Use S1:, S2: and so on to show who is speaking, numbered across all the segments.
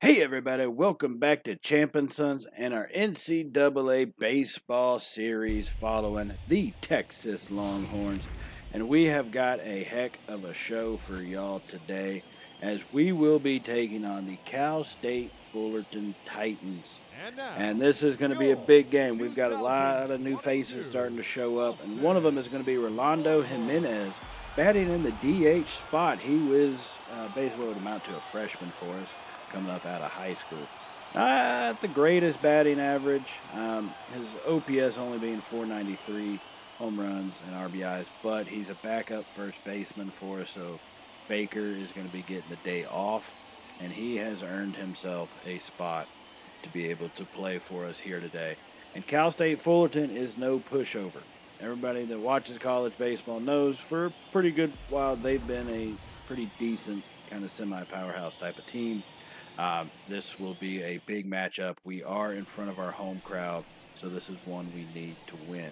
S1: Hey everybody, welcome back to Champion Sons and our NCAA Baseball series following the Texas Longhorns. And we have got a heck of a show for y'all today as we will be taking on the Cal State Fullerton Titans. And this is going to be a big game. We've got a lot of new faces starting to show up, and one of them is going to be Rolando Jimenez batting in the DH spot. He was basically would amount to a freshman for us coming up out of high school. Not the greatest batting average. His OPS only being 493 home runs and RBIs, but he's a backup first baseman for us, so Baker is going to be getting the day off, and he has earned himself a spot to be able to play for us here today. And Cal State Fullerton is no pushover. Everybody that watches college baseball knows for a pretty good while they've been a pretty decent kind of semi-powerhouse type of team. This will be a big matchup. We are in front of our home crowd, so this is one we need to win.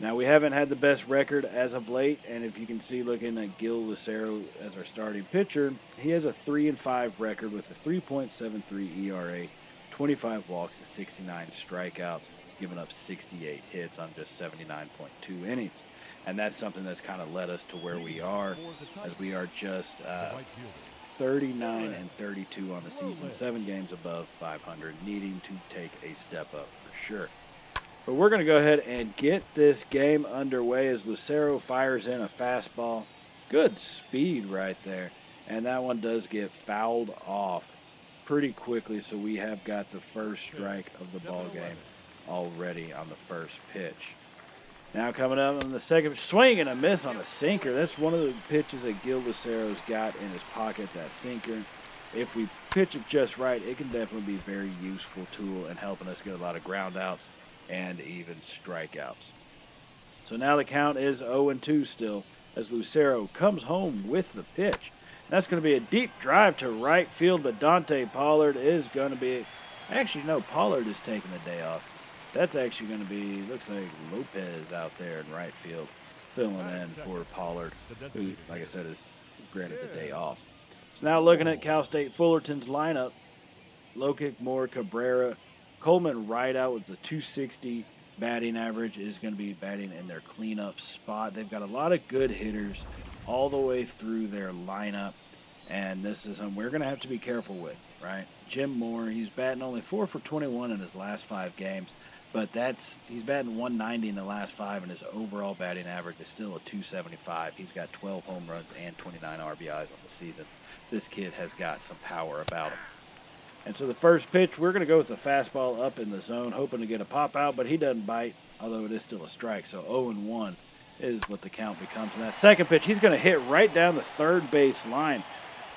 S1: Now, we haven't had the best record as of late, and if you can see looking at Gil Lucero as our starting pitcher, he has a 3-5 record with a 3.73 ERA, 25 walks to 69 strikeouts, giving up 68 hits on just 79.2 innings. And that's something that's kind of led us to where we are, as we are just 39 and 32 on the season, 7 games above 500, needing to take a step up for sure. But we're going to go ahead and get this game underway as Lucero fires in a fastball. Good speed right there. And that one does get fouled off pretty quickly, so we have got the first strike of the ball game already on the first pitch. Now coming up on the second, swing and a miss on a sinker. That's one of the pitches that Gil Lucero's got in his pocket, that sinker. If we pitch it just right, it can definitely be a very useful tool in helping us get a lot of ground outs and even strikeouts. So now the count is 0-2 still as Lucero comes home with the pitch. That's going to be a deep drive to right field, but Dante Pollard is going to be, actually no, Pollard is taking the day off. That's actually going to be, looks like Lopez out there in right field, filling in for Pollard, who, like I said, is granted the day off. So now looking at Cal State Fullerton's lineup, Lokic, Moore, Cabrera, Coleman right out with the 260 batting average is going to be batting in their cleanup spot. They've got a lot of good hitters all the way through their lineup, and this is something we're going to have to be careful with, right? Jim Moore, he's batting only 4 for 21 in his last 5 games. But he's batting 190 in the last 5, and his overall batting average is still a 275. He's got 12 home runs and 29 RBIs on the season. This kid has got some power about him. And so the first pitch, we're going to go with the fastball up in the zone, hoping to get a pop out, but he doesn't bite, although it is still a strike. So 0-1 is what the count becomes. And that second pitch, he's going to hit right down the third base line.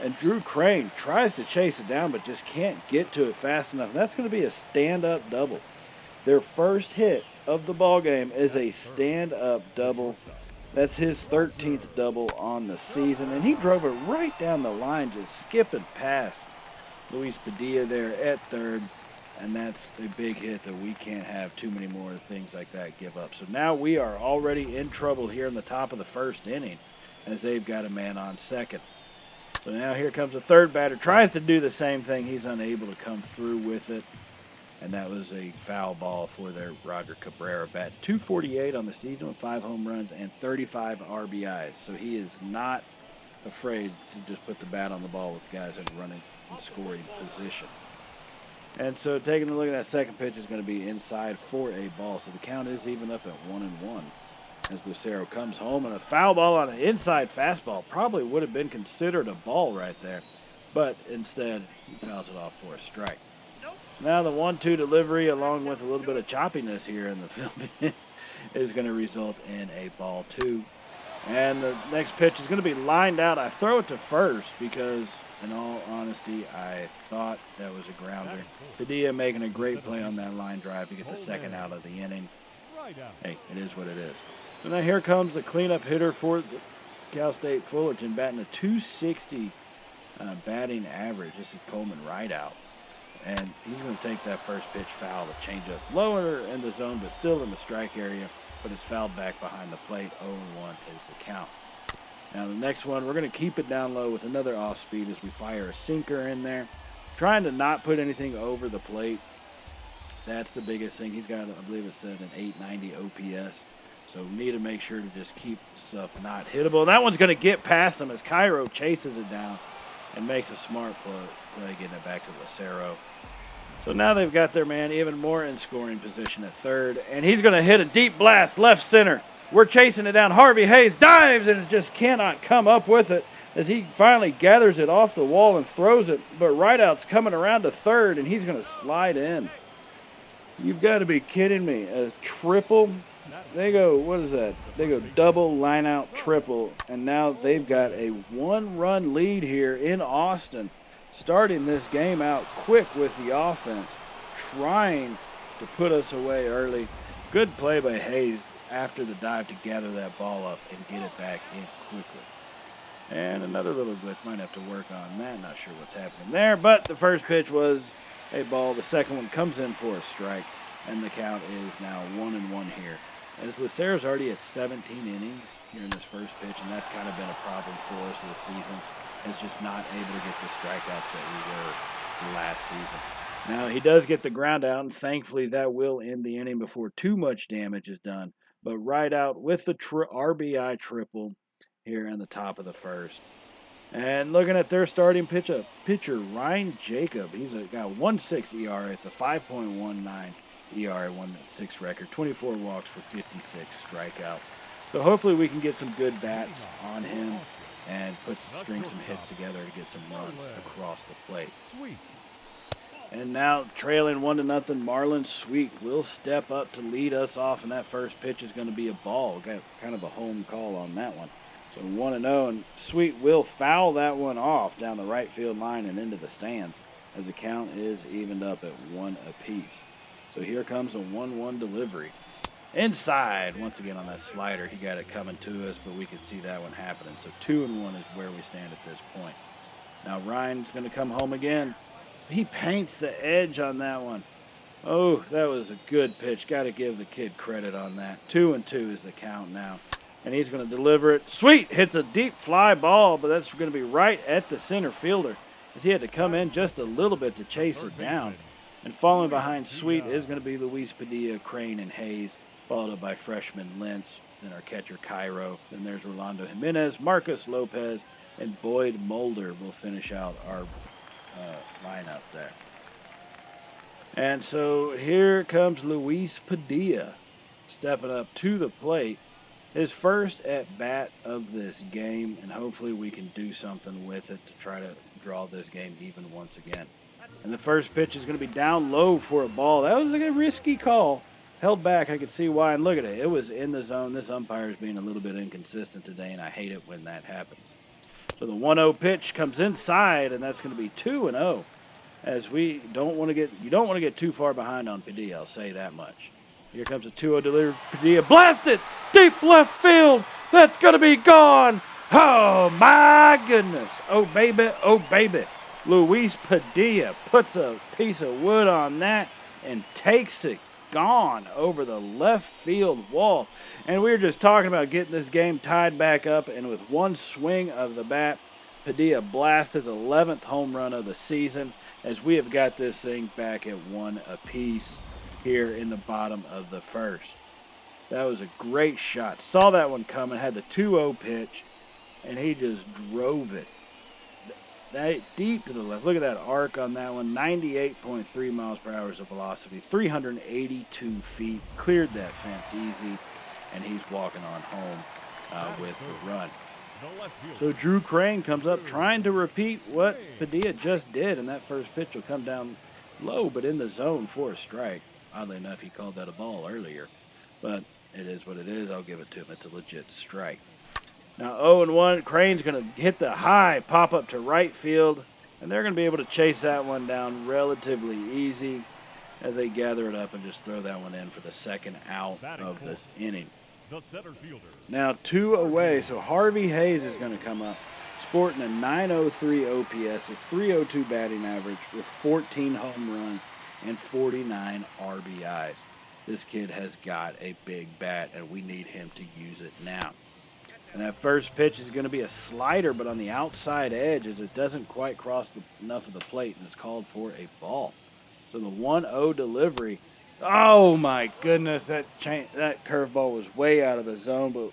S1: And Drew Crane tries to chase it down, but just can't get to it fast enough. And that's going to be a stand-up double. Their first hit of the ball game is a stand-up double. That's his 13th double on the season, and he drove it right down the line, just skipping past Luis Padilla there at third, and that's a big hit that we can't have too many more things like that give up. So now we are already in trouble here in the top of the first inning as they've got a man on second. So now here comes the third batter, tries to do the same thing. He's unable to come through with it. And that was a foul ball for their Roger Cabrera bat. 248 on the season with 5 home runs and 35 RBIs. So he is not afraid to just put the bat on the ball with guys in running and scoring position. And so taking a look at that second pitch is going to be inside for a ball. So the count is even up at 1-1 as Lucero comes home. And a foul ball on an inside fastball probably would have been considered a ball right there. But instead, he fouls it off for a strike. Now the 1-2 delivery, along with a little bit of choppiness here in the field, is going to result in a ball 2. And the next pitch is going to be lined out. I throw it to first because, in all honesty, I thought that was a grounder. Padilla making a great play on that line drive to get the second out of the inning. Hey, it is what it is. So now here comes the cleanup hitter for Cal State Fullerton, batting a 260 batting average. This is Coleman right out. And he's going to take that first pitch foul, the changeup lower in the zone, but still in the strike area, but it's fouled back behind the plate. 0-1 is the count. Now the next one, we're going to keep it down low with another off speed as we fire a sinker in there. trying to not put anything over the plate. That's the biggest thing. He's got, I believe it said, an 890 OPS. So need to make sure to just keep stuff not hittable. That one's going to get past him as Cairo chases it down and makes a smart play getting it back to Lucero. So now they've got their man even more in scoring position at third. And he's going to hit a deep blast left center. We're chasing it down. Harvey Hayes dives and just cannot come up with it as he finally gathers it off the wall and throws it. But Rideout's coming around to third, and he's going to slide in. You've got to be kidding me. A triple. They go, what is that? They go double, line out, triple. And now they've got a one-run lead here in Austin, starting this game out quick with the offense, trying to put us away early. Good play by Hayes after the dive to gather that ball up and get it back in quickly. And another little glitch. Might have to work on that. Not sure what's happening there. But the first pitch was a ball. The second one comes in for a strike. And the count is now 1-1 here. As Lucero's already at 17 innings here in this first pitch. And that's kind of been a problem for us this season. Is just not able to get the strikeouts that we were last season. Now, he does get the ground out. And thankfully, that will end the inning before too much damage is done. But Rideout with the RBI triple here in the top of the first. And looking at their starting pitcher, Ryan Jacob. He's got 1.6 ERA at the 5.19 ERA, 1.6 record, 24 walks for 56 strikeouts. So hopefully we can get some good bats on him and string some hits together to get some runs across the plate. And now trailing 1-0, Marlon Sweet will step up to lead us off, and that first pitch is going to be a ball. Got kind of a home call on that one. So 1-0, and Sweet will foul that one off down the right field line and into the stands as the count is evened up at 1 apiece. So here comes a 1-1 delivery. Inside, once again on that slider, he got it coming to us, but we could see that one happening. So 2-1 is where we stand at this point. Now Ryan's going to come home again. He paints the edge on that one. Oh, that was a good pitch. Got to give the kid credit on that. 2-2 is the count now. And he's going to deliver it. Sweet hits a deep fly ball, but that's going to be right at the center fielder as he had to come in just a little bit to chase it down. And following behind Sweet is going to be Luis Padilla, Crane, and Hayes, followed up by freshman Lentz, then our catcher Cairo. Then there's Rolando Jimenez, Marcus Lopez, and Boyd Mulder will finish out our lineup there. And so here comes Luis Padilla stepping up to the plate. His first at-bat of this game, and hopefully we can do something with it to try to draw this game even once again. And the first pitch is going to be down low for a ball. That was a risky call. Held back, I could see why, and look at it. It was in the zone. This umpire is being a little bit inconsistent today, and I hate it when that happens. So the 1-0 pitch comes inside, and that's going to be 2-0. As you don't want to get too far behind on Padilla, I'll say that much. Here comes a 2-0 delivery. Padilla blasted deep left field. That's going to be gone. Oh, my goodness. Oh, baby. Oh, baby. Luis Padilla puts a piece of wood on that and takes it gone over the left field wall. And we were just talking about getting this game tied back up, and with one swing of the bat, Padilla blasts his 11th home run of the season as we have got this thing back at 1 apiece here in the bottom of the first. That was a great shot. Saw that one coming, had the 2-0 pitch, and he just drove it that deep to the left. Look at that arc on that one. 98.3 miles per hour is the velocity. 382 feet. Cleared that fence easy, and he's walking on home with the run. So Drew Crane comes up trying to repeat what Padilla just did, and that first pitch will come down low but in the zone for a strike. Oddly enough, he called that a ball earlier, but it is what it is. I'll give it to him. It's a legit strike. Now 0-1, Crane's going to hit the high, pop up to right field, and they're going to be able to chase that one down relatively easy as they gather it up and just throw that one in for the second out of this inning. Now 2 away, so Harvey Hayes is going to come up, sporting a 903 OPS, a 302 batting average with 14 home runs and 49 RBIs. This kid has got a big bat, and we need him to use it now. And that first pitch is going to be a slider, but on the outside edge as it doesn't quite cross enough of the plate, and it's called for a ball. So the 1-0 delivery. Oh, my goodness. That curveball was way out of the zone, but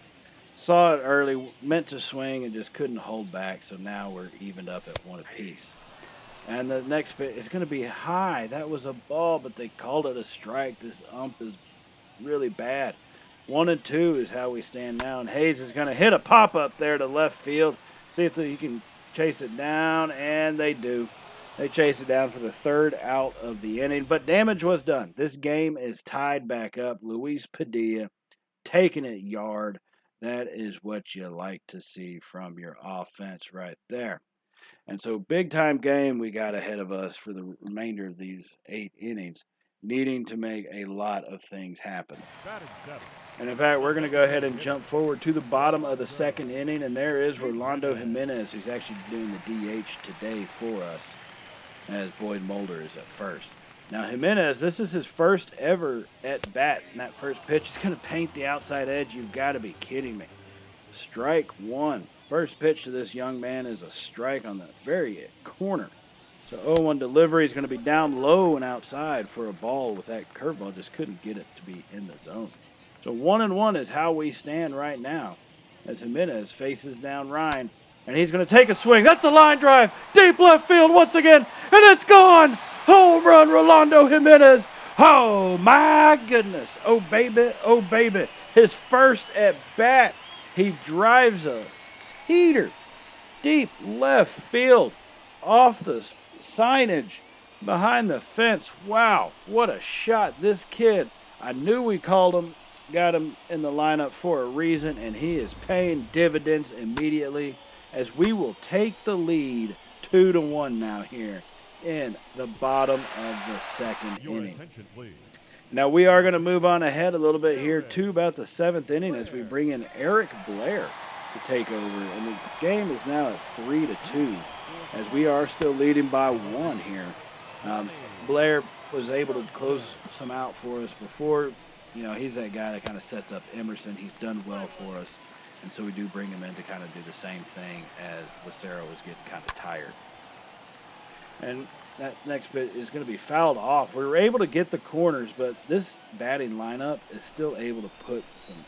S1: saw it early, meant to swing, and just couldn't hold back. So now we're evened up at 1 apiece. And the next pitch is going to be high. That was a ball, but they called it a strike. This ump is really bad. 1-2 is how we stand now. And Hayes is going to hit a pop-up there to left field. See if he can chase it down, and they do. They chase it down for the 3rd out of the inning. But damage was done. This game is tied back up. Luis Padilla taking it yard. That is what you like to see from your offense right there. And so big-time game we got ahead of us for the remainder of these 8 innings, needing to make a lot of things happen. And in fact, we're going to go ahead and jump forward to the bottom of the 2nd inning, and there is Rolando Jimenez, who's actually doing the DH today for us, as Boyd Mulder is at first. Now Jimenez, this is his first ever at bat, and that first pitch is going to paint the outside edge. You've got to be kidding me. Strike 1. First pitch to this young man is a strike on the very corner. So 0-1 delivery is going to be down low and outside for a ball with that curveball. Just couldn't get it to be in the zone. So 1-1 is how we stand right now as Jimenez faces down Ryan. And he's going to take a swing. That's a line drive. Deep left field once again. And it's gone. Home run, Rolando Jimenez. Oh, my goodness. Oh, baby. Oh, baby. His first at bat. He drives a heater deep left field off the signage behind the fence. Wow, what a shot. This kid, I knew we got him in the lineup for a reason, and he is paying dividends immediately as we will take the lead 2-1 now here in the bottom of the 2nd inning. Now we are going to move on ahead a little bit here to about the 7th inning as we bring in Eric Blair to take over. And the game is now at 3-2 as we are still leading by 1 here. Blair was able to close some out for us before. You know, he's that guy that kind of sets up Emerson. He's done well for us. And so we do bring him in to kind of do the same thing as Lucero was getting kind of tired. And that next bit is going to be fouled off. We were able to get the corners, but this batting lineup is still able to put some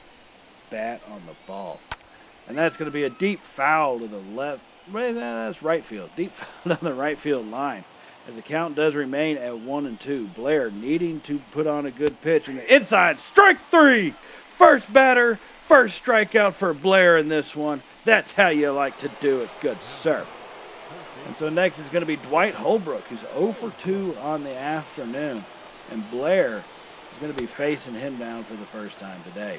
S1: bat on the ball. And that's going to be a deep foul to the left. That's right field. Deep foul on the right field line. As the count does remain at 1-2. Blair needing to put on a good pitch. And the inside, strike 3. First batter, first strikeout for Blair in this one. That's how you like to do it, good sir. And so next is going to be Dwight Holbrook, who's 0 for 2 on the afternoon. And Blair is going to be facing him down for the first time today.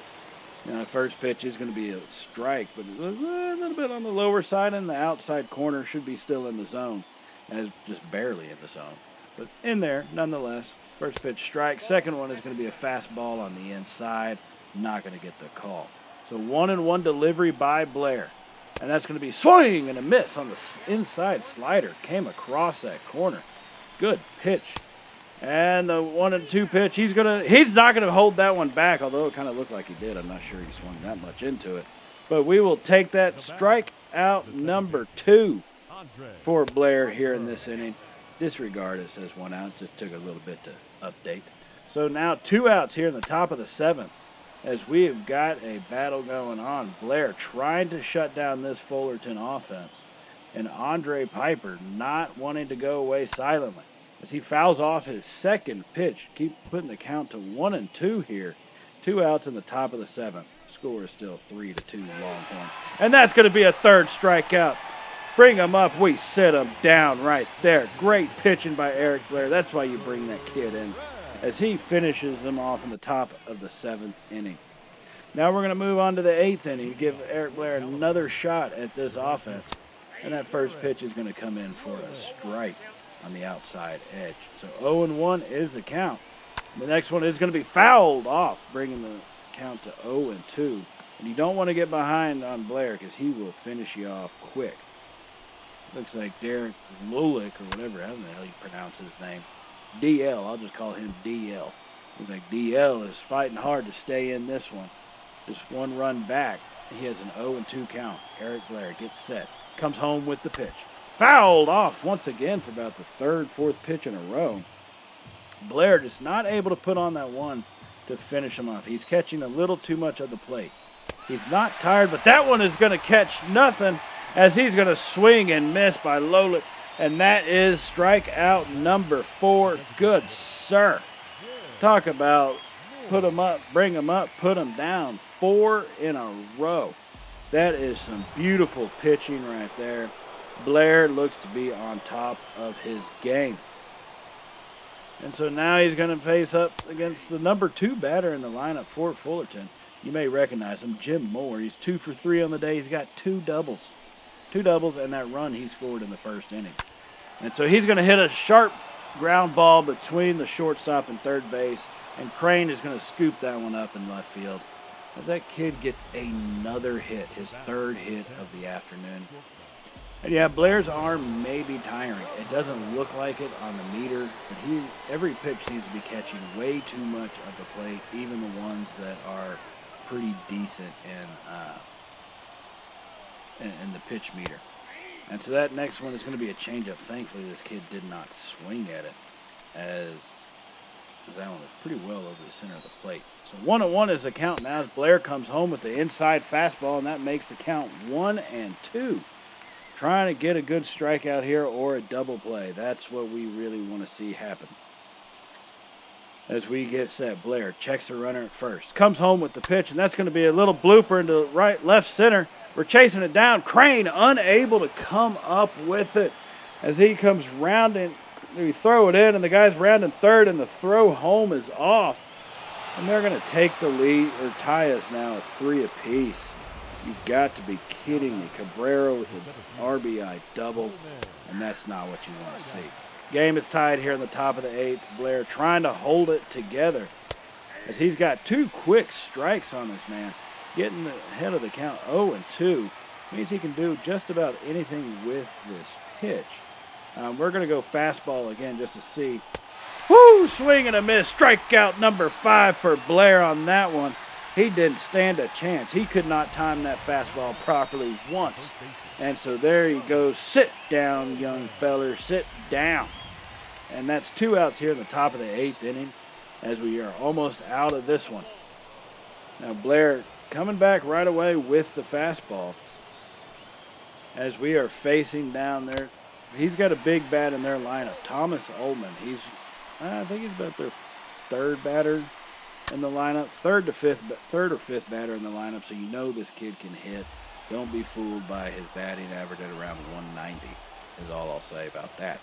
S1: Now, the first pitch is going to be a strike, but a little bit on the lower side, and the outside corner should be still in the zone, as just barely in the zone. But in there, nonetheless. First pitch strike. Second one is going to be a fastball on the inside. Not going to get the call. So 1-1 delivery by Blair. And that's going to be swing and a miss on the inside slider. Came across that corner. Good pitch. And the 1-2 pitch, he's not going to hold that one back, although it kind of looked like he did. I'm not sure he swung that much into it. But we will take that strikeout number 2 for Blair here in this inning. Disregard it says 1 out. Just took a little bit to update. So now 2 outs here in the top of the 7th. As we have got a battle going on. Blair trying to shut down this Fullerton offense. And Andre Piper not wanting to go away silently. As he fouls off his second pitch. Keep putting the count to 1-2 here. 2 outs in the top of the 7th. Score is still 3-2 Longhorn. And that's going to be a third strikeout. Bring him up. We sit him down right there. Great pitching by Eric Blair. That's why you bring that kid in. As he finishes them off in the top of the 7th inning. Now we're going to move on to the 8th inning, give Eric Blair another shot at this offense. And that first pitch is going to come in for a strike on the outside edge. So 0-1 is the count. The next one is going to be fouled off, bringing the count to 0-2. And you don't want to get behind on Blair because he will finish you off quick. Looks like Derek Lulick, or whatever the hell you pronounce his name. DL, I'll just call him DL. Looks like DL is fighting hard to stay in this one. Just 1 run back. He has an 0-2 count. Eric Blair gets set. Comes home with the pitch. Fouled off once again for about the third, fourth pitch in a row. Blair just not able to put on that one to finish him off. He's catching a little too much of the plate. He's not tired, but that one is going to catch nothing as he's going to swing and miss by Lolit. And that is strikeout number 4. Good sir. Talk about put him up, bring him up, put him down. 4 in a row. That is some beautiful pitching right there. Blair looks to be on top of his game. And so now he's going to face up against the number 2 batter in the lineup for Fullerton. You may recognize him, Jim Moore. He's 2 for 3 on the day. He's got 2 doubles. 2 doubles and that run he scored in the first inning. And so he's going to hit a sharp ground ball between the shortstop and third base. And Crane is going to scoop that one up in left field as that kid gets another hit, his 3rd hit of the afternoon. And yeah, Blair's arm may be tiring. It doesn't look like it on the meter, but every pitch seems to be catching way too much of the plate, even the ones that are pretty decent in the pitch meter. And so that next one is going to be a changeup. Thankfully, this kid did not swing at it as that one was pretty well over the center of the plate. So 1-1 is the count now as Blair comes home with the inside fastball, and that makes the count 1-2. Trying to get a good strikeout here or a double play. That's what we really want to see happen. As we get set, Blair checks the runner at first. Comes home with the pitch, and that's going to be a little blooper into left center. We're chasing it down. Crane unable to come up with it as he comes rounding. We throw it in, and the guy's rounding third, and the throw home is off. And they're going to take the lead or tie us now at 3 apiece. You've got to be kidding me. Cabrera with an RBI double, and that's not what you want to see. Game is tied here in the top of the 8th. Blair trying to hold it together as he's got 2 quick strikes on this man. Getting ahead of the count 0-2 means he can do just about anything with this pitch. We're going to go fastball again just to see. Woo! Swing and a miss. Strikeout number 5 for Blair on that one. He didn't stand a chance. He could not time that fastball properly once. And so there he goes. Sit down, young feller. Sit down. And that's 2 outs here in the top of the 8th inning as we are almost out of this one. Now Blair coming back right away with the fastball as we are facing down there. He's got a big bat in their lineup. Thomas Ullman. I think he's about their 3rd batter in the lineup, third or fifth batter in the lineup, so you know this kid can hit. Don't be fooled by his batting average at around 190 is all I'll say about that.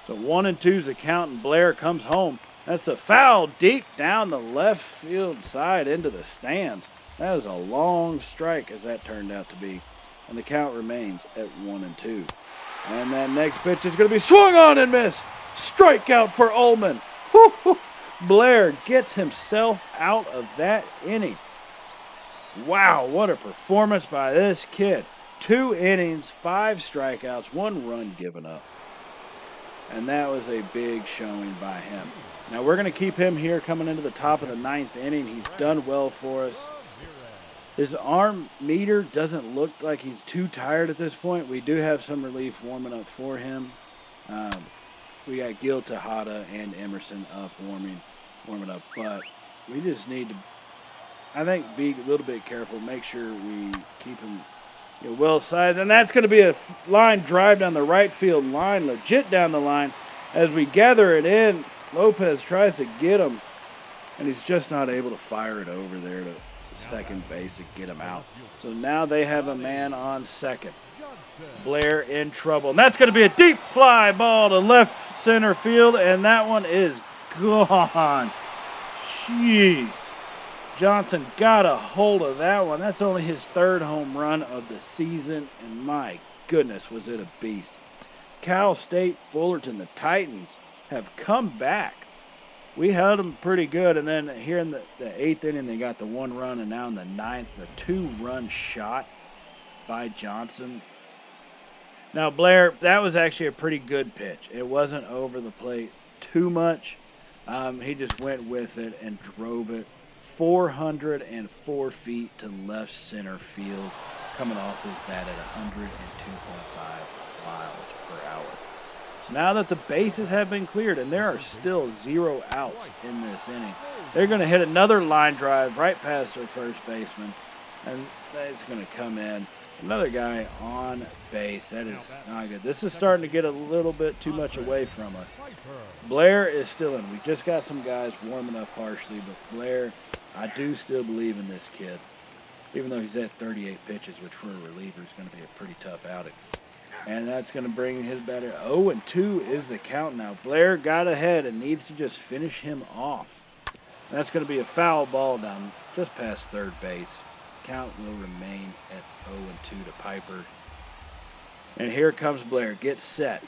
S1: So 1-2's the count, and Blair comes home. That's a foul deep down the left field side into the stands. That was a long strike as that turned out to be, and the count remains at 1-2. And that next pitch is going to be swung on and missed. Strikeout for Ullman. Woo-hoo. Blair gets himself out of that inning. Wow, what a performance by this kid. 2 innings, 5 strikeouts, 1 run given up. And that was a big showing by him. Now we're going to keep him here coming into the top of the 9th inning. He's done well for us. His arm meter doesn't look like he's too tired at this point. We do have some relief warming up for him. We got Gil Tejada and Emerson up warming up, but we just need to, I think, be a little bit careful. Make sure we keep him well sized, and that's going to be a line drive down the right field line, legit down the line. As we gather it in, Lopez tries to get him, and he's just not able to fire it over there to second base to get him out. So now they have a man on second. Blair in trouble. And that's going to be a deep fly ball to left center field, and that one is gone. Jeez. Johnson got a hold of that one. That's only his 3rd home run of the season, and my goodness, was it a beast. Cal State Fullerton, the Titans, have come back. We held them pretty good, and then here in the 8th inning, they got the 1 run, and now in the 9th, the 2-run shot by Johnson. Now, Blair, that was actually a pretty good pitch. It wasn't over the plate too much. He just went with it and drove it 404 feet to left center field, coming off his bat at 102.5 miles per hour. So now that the bases have been cleared, and there are still 0 outs in this inning, they're going to hit another line drive right past their first baseman, and that's going to come in. Another guy on base. That is not good. This is starting to get a little bit too much away from us. Blair is still in. We just got some guys warming up harshly, but Blair, I do still believe in this kid, even though he's at 38 pitches, which for a reliever is going to be a pretty tough outing. And that's going to bring his batter. 0-2 is the count now. Blair got ahead and needs to just finish him off. That's going to be a foul ball down just past third base. Count will remain at 0-2 to Piper. And here comes Blair. Get set.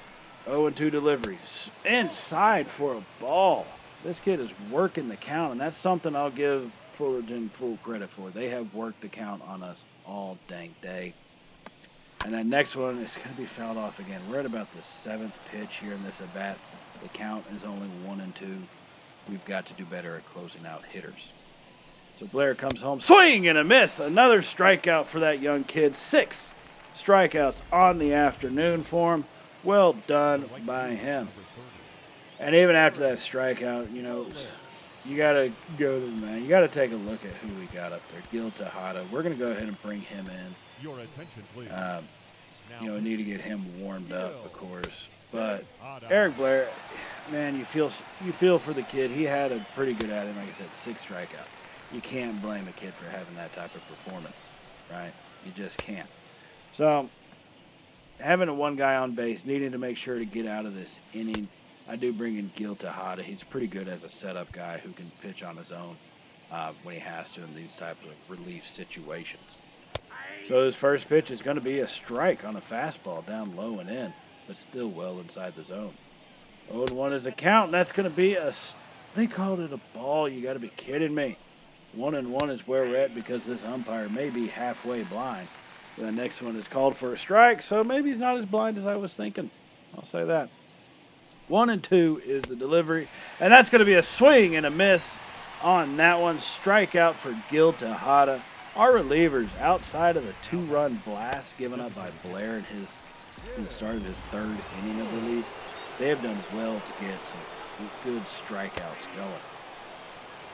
S1: 0-2 deliveries. Inside for a ball. This kid is working the count, and that's something I'll give Fullerton full credit for. They have worked the count on us all dang day. And that next one is going to be fouled off again. We're at about the 7th pitch here in this at-bat. The count is only 1-2. We've got to do better at closing out hitters. So Blair comes home, swing and a miss. Another strikeout for that young kid. 6 strikeouts on the afternoon for him. Well done by him. And even after that strikeout, you know, you got to go to the man. You got to take a look at who we got up there. Gil Tejada. We're going to go ahead and bring him in.
S2: Your attention, please.
S1: Need to get him warmed up, of course. But Eric Blair, man, you feel for the kid. He had a pretty good outing, like I said, 6 strikeouts. You can't blame a kid for having that type of performance, right? You just can't. So having a one guy on base, needing to make sure to get out of this inning, I do bring in Gil Tejada. He's pretty good as a setup guy who can pitch on his own when he has to in these type of relief situations. So his first pitch is going to be a strike on a fastball down low and in, but still well inside the zone. 0-1 is a count, and that's going to be they called it a ball. You got to be kidding me. 1-1 is where we're at because this umpire may be halfway blind. The next one is called for a strike, so maybe he's not as blind as I was thinking. I'll say that. 1-2 is the delivery, and that's going to be a swing and a miss on that one. Strikeout for Gil Tejada. Our relievers, outside of the 2-run blast given up by Blair in the start of his 3rd inning of relief, they have done well to get some good strikeouts going.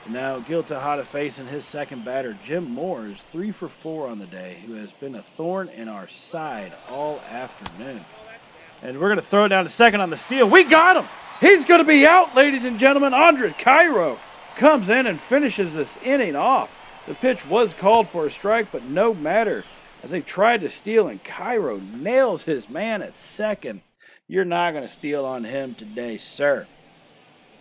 S1: Now, Gil Tejada facing his second batter, Jim Moore, is 3 for 4 on the day, who has been a thorn in our side all afternoon. And we're going to throw it down to second on the steal. We got him! He's going to be out, ladies and gentlemen. Andre Cairo comes in and finishes this inning off. The pitch was called for a strike, but no matter, as they tried to steal, and Cairo nails his man at second. You're not going to steal on him today, sir.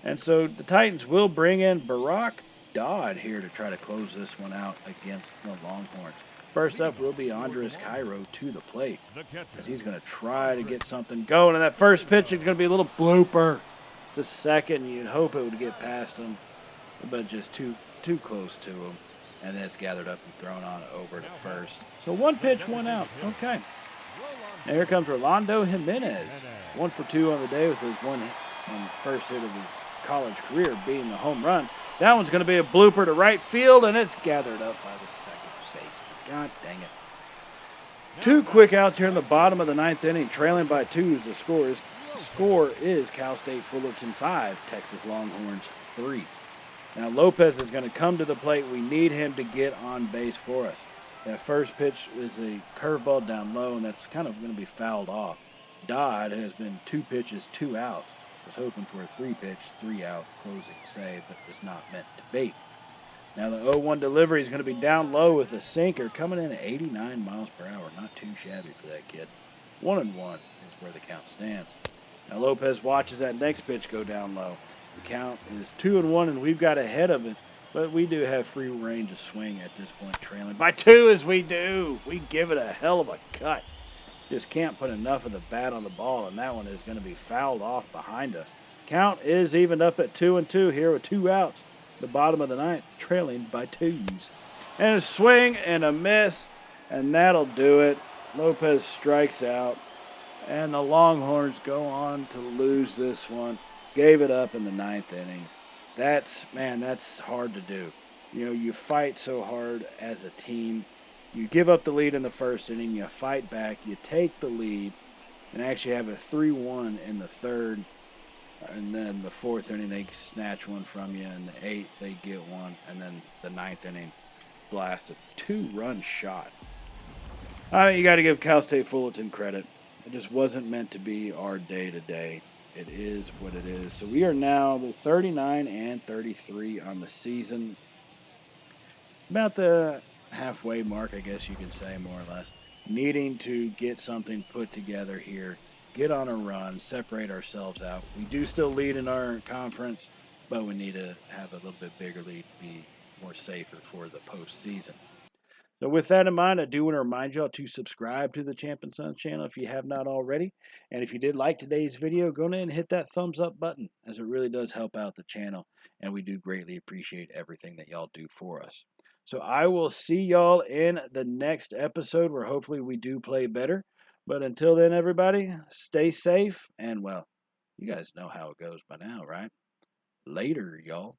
S1: And so the Titans will bring in Barack Dodd here to try to close this one out against the Longhorns. First up will be Andres Cairo to the plate, as he's going to try to get something going. And that first pitch is going to be a little blooper to second. You'd hope it would get past him, but just too close to him. And then it's gathered up and thrown on over to first. So 1 pitch, 1 out. Okay. Now here comes Rolando Jimenez. 1 for 2 on the day with his first hit of his college career being the home run. That one's going to be a blooper to right field, and it's gathered up by the second baseman. God dang it. 2 quick outs here in the bottom of the 9th inning, trailing by 2 as the score is Cal State Fullerton 5, Texas Longhorns 3. Now Lopez is going to come to the plate. We need him to get on base for us. That first pitch is a curveball down low, and that's kind of going to be fouled off. Dodd has been 2 pitches, 2 outs. Was hoping for a 3-pitch, 3-out closing save, but was not meant to be. Now the 0-1 delivery is going to be down low with a sinker coming in at 89 miles per hour. Not too shabby for that kid. 1-1 is where the count stands. Now Lopez watches that next pitch go down low. The count is 2-1, and we've got ahead of it, but we do have free range of swing at this point, trailing by 2 as we do. We give it a hell of a cut. Just can't put enough of the bat on the ball, and that one is going to be fouled off behind us. Count is evened up at 2-2 here with 2 outs. The bottom of the 9th, trailing by 2s. And a swing and a miss, and that'll do it. Lopez strikes out, and the Longhorns go on to lose this one. Gave it up in the 9th inning. That's hard to do. You fight so hard as a team. You give up the lead in the first inning, you fight back, you take the lead, and actually have a 3-1 in the third. And then the fourth inning, they snatch one from you. In the eighth, they get one. And then the ninth inning, blast a 2-run shot. You got to give Cal State Fullerton credit. It just wasn't meant to be our day-to-day. It is what it is. So we are now the 39-33 on the season. About the halfway mark, I guess you could say, more or less. Needing to get something put together here. Get on a run, separate ourselves out. We do still lead in our conference, but we need to have a little bit bigger lead to be more safer for the postseason. So with that in mind, I do want to remind y'all to subscribe to the Champ & Sons channel if you have not already. And if you did like today's video, go ahead and hit that thumbs up button, as it really does help out the channel. And we do greatly appreciate everything that y'all do for us. So I will see y'all in the next episode where hopefully we do play better. But until then, everybody, stay safe. And, well, you guys know how it goes by now, right? Later, y'all.